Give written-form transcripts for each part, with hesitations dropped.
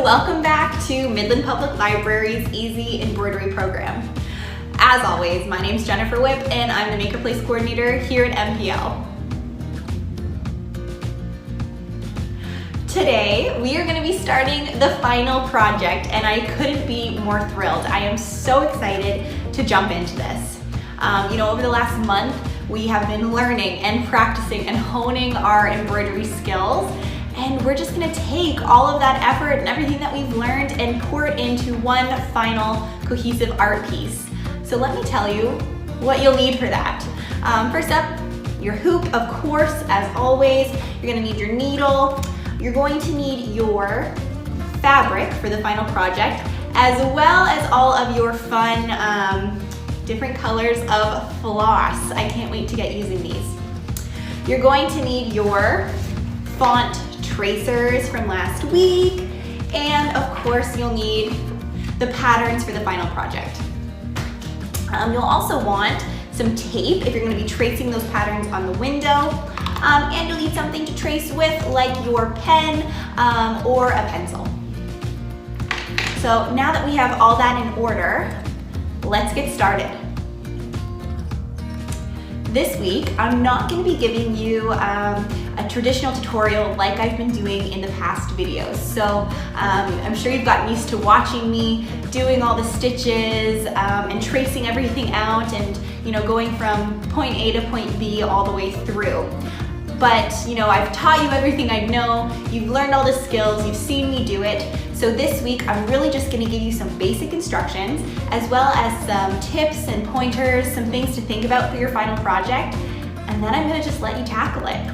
welcome back to Midland Public Library's Easy Embroidery program. As always, my name's Jennifer Whip and I'm the Maker Place Coordinator here at MPL. Today, we are going to be starting the final project and I couldn't be more thrilled. I am so excited to jump into this. Over the last month, we have been learning and practicing and honing our embroidery skills. And we're just gonna take all of that effort and everything that we've learned and pour it into one final cohesive art piece. So let me tell you what you'll need for that. First up, your hoop, of course, as always. You're gonna need your needle. You're going to need your fabric for the final project, as well as all of your fun different colors of floss. I can't wait to get using these. You're going to need your font tracers from last week, and of course you'll need the patterns for the final project. You'll also want some tape if you're going to be tracing those patterns on the window, and you'll need something to trace with, like your pen or a pencil. So now that we have all that in order, let's get started. This week, I'm not going to be giving you a traditional tutorial like I've been doing in the past videos. So I'm sure you've gotten used to watching me doing all the stitches and tracing everything out and going from point A to point B all the way through. But I've taught you everything I know, you've learned all the skills, you've seen me do it. So this week, I'm really just gonna give you some basic instructions, as well as some tips and pointers, some things to think about for your final project, and then I'm gonna just let you tackle it.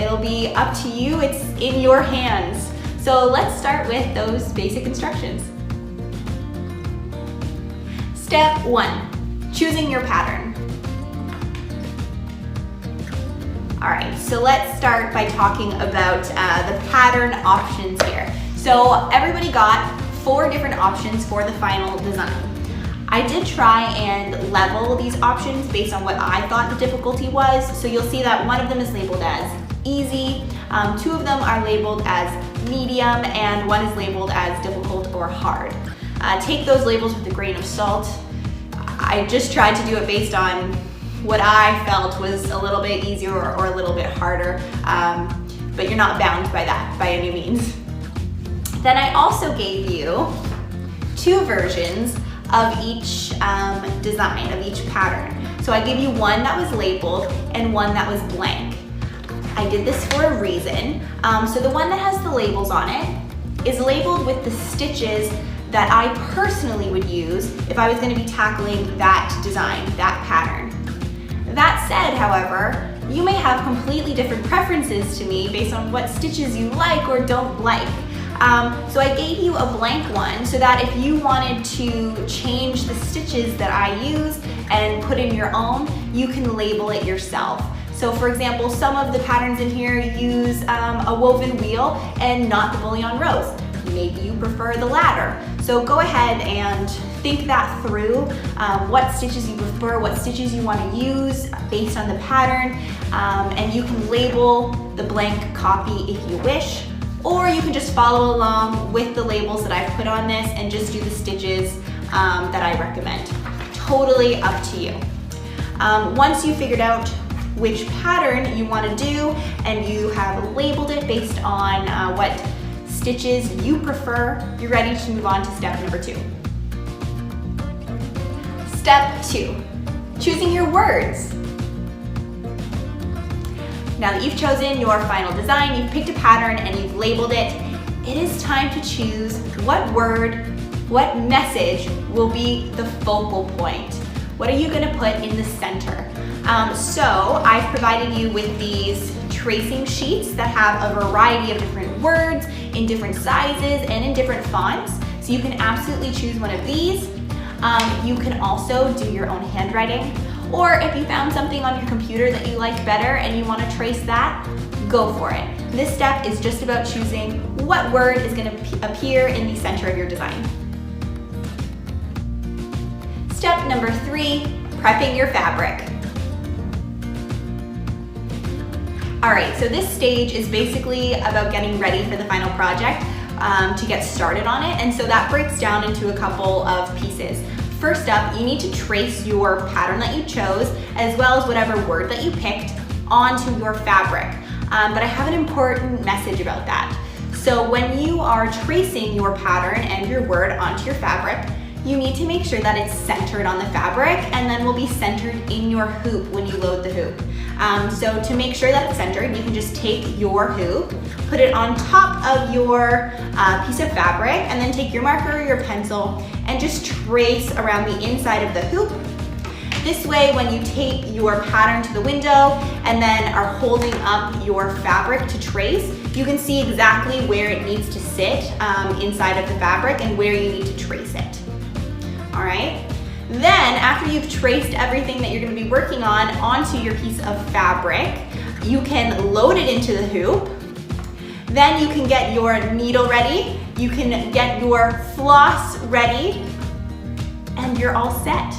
It'll be up to you, it's in your hands. So let's start with those basic instructions. Step 1, choosing your pattern. All right, so let's start by talking about the pattern options here. So everybody got 4 different options for the final design. I did try and level these options based on what I thought the difficulty was. So you'll see that one of them is labeled as easy, 2 of them are labeled as medium, and 1 is labeled as difficult or hard. Take those labels with a grain of salt. I just tried to do it based on what I felt was a little bit easier or a little bit harder, but you're not bound by that by any means. Then I also gave you 2 versions of each design, of each pattern. So I gave you one that was labeled and one that was blank. I did this for a reason. So the one that has the labels on it is labeled with the stitches that I personally would use if I was going to be tackling that design, that pattern. That said, however, you may have completely different preferences to me based on what stitches you like or don't like. So I gave you a blank one so that if you wanted to change the stitches that I use and put in your own, you can label it yourself. So for example, some of the patterns in here use a woven wheel and not the bullion rose. Maybe you prefer the latter. So go ahead and think that through, what stitches you prefer, what stitches you want to use based on the pattern, and you can label the blank copy if you wish, or you can just follow along with the labels that I've put on this and just do the stitches that I recommend. Totally up to you. Once you figured out which pattern you want to do and you have labeled it based on what stitches you prefer, you're ready to move on to step number 2. Step 2, choosing your words. Now that you've chosen your final design, you've picked a pattern and you've labeled it, it is time to choose what word, what message will be the focal point. What are you going to put in the center? So I've provided you with these tracing sheets that have a variety of different words in different sizes and in different fonts. So you can absolutely choose one of these. You can also do your own handwriting, or if you found something on your computer that you like better and you want to trace that, go for it. This step is just about choosing what word is going to appear in the center of your design. Step number 3, prepping your fabric. All right, so this stage is basically about getting ready for the final project. to get started on it, and so that breaks down into a couple of pieces. First up, you need to trace your pattern that you chose, as well as whatever word that you picked, onto your fabric. But I have an important message about that. So when you are tracing your pattern and your word onto your fabric, you need to make sure that it's centered on the fabric and then will be centered in your hoop when you load the hoop. So to make sure that it's centered, you can just take your hoop, put it on top of your piece of fabric, and then take your marker or your pencil and just trace around the inside of the hoop. This way, when you tape your pattern to the window and then are holding up your fabric to trace, you can see exactly where it needs to sit inside of the fabric and where you need to trace it. All right? Then, after you've traced everything that you're going to be working on onto your piece of fabric, you can load it into the hoop. Then you can get your needle ready, you can get your floss ready, and you're all set.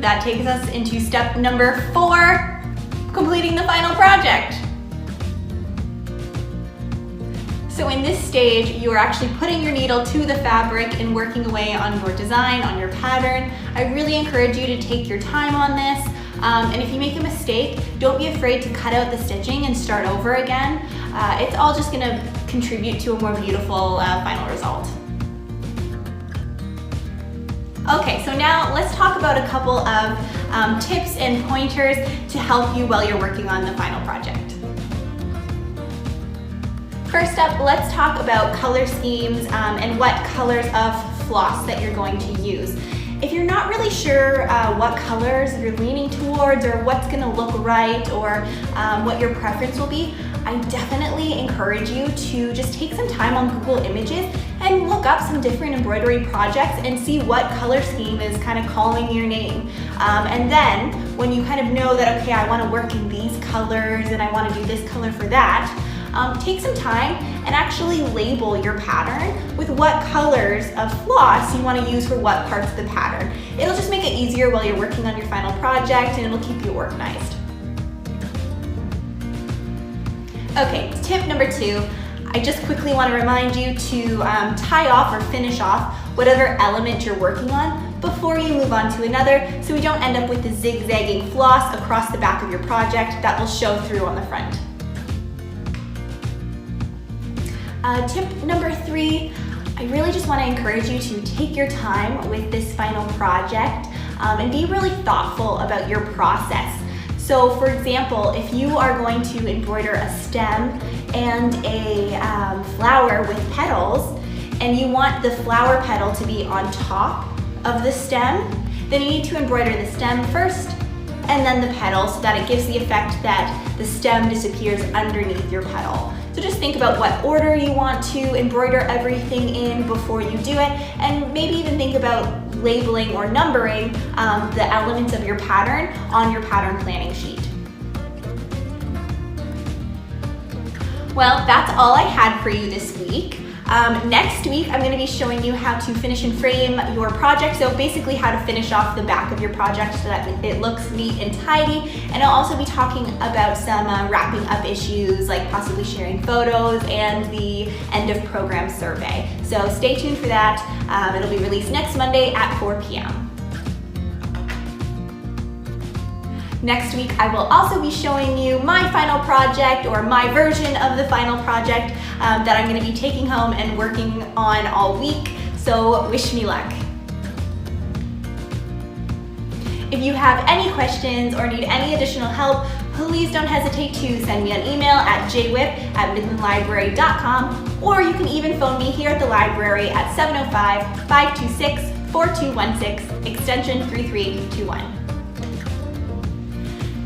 That takes us into step number 4, completing the final project. So in this stage, you are actually putting your needle to the fabric and working away on your design, on your pattern. I really encourage you to take your time on this. And if you make a mistake, don't be afraid to cut out the stitching and start over again. It's all just gonna contribute to a more beautiful final result. Okay, so now let's talk about a couple of tips and pointers to help you while you're working on the final project. First up, let's talk about color schemes and what colors of floss that you're going to use. If you're not really sure what colors you're leaning towards or what's gonna look right or what your preference will be, I definitely encourage you to just take some time on Google Images and look up some different embroidery projects and see what color scheme is kind of calling your name. And then when you kind of know that, okay, I wanna work in these colors and I wanna do this color for that, take some time and actually label your pattern with what colors of floss you want to use for what parts of the pattern. It'll just make it easier while you're working on your final project and it'll keep you organized. Okay, tip number 2. I just quickly want to remind you to tie off or finish off whatever element you're working on before you move on to another, so we don't end up with the zigzagging floss across the back of your project that will show through on the front. Tip number 3, I really just want to encourage you to take your time with this final project and be really thoughtful about your process. So for example, if you are going to embroider a stem and a flower with petals, and you want the flower petal to be on top of the stem, then you need to embroider the stem first and then the petal so that it gives the effect that the stem disappears underneath your petal. So just think about what order you want to embroider everything in before you do it, and maybe even think about labeling or numbering the elements of your pattern on your pattern planning sheet. Well, that's all I had for you this week. Next week, I'm going to be showing you how to finish and frame your project. So basically how to finish off the back of your project so that it looks neat and tidy. And I'll also be talking about some wrapping up issues, like possibly sharing photos and the end of program survey. So stay tuned for that. It'll be released next Monday at 4 p.m. Next week, I will also be showing you my final project, or my version of the final project that I'm going to be taking home and working on all week, so wish me luck. If you have any questions or need any additional help, please don't hesitate to send me an email at jwhip@midlandlibrary.com, or you can even phone me here at the library at 705-526-4216, extension 3321.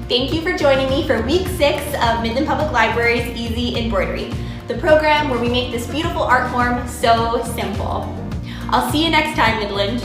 Thank you for joining me for week 6 of Midland Public Library's Easy Embroidery, the program where we make this beautiful art form so simple. I'll see you next time, Midland.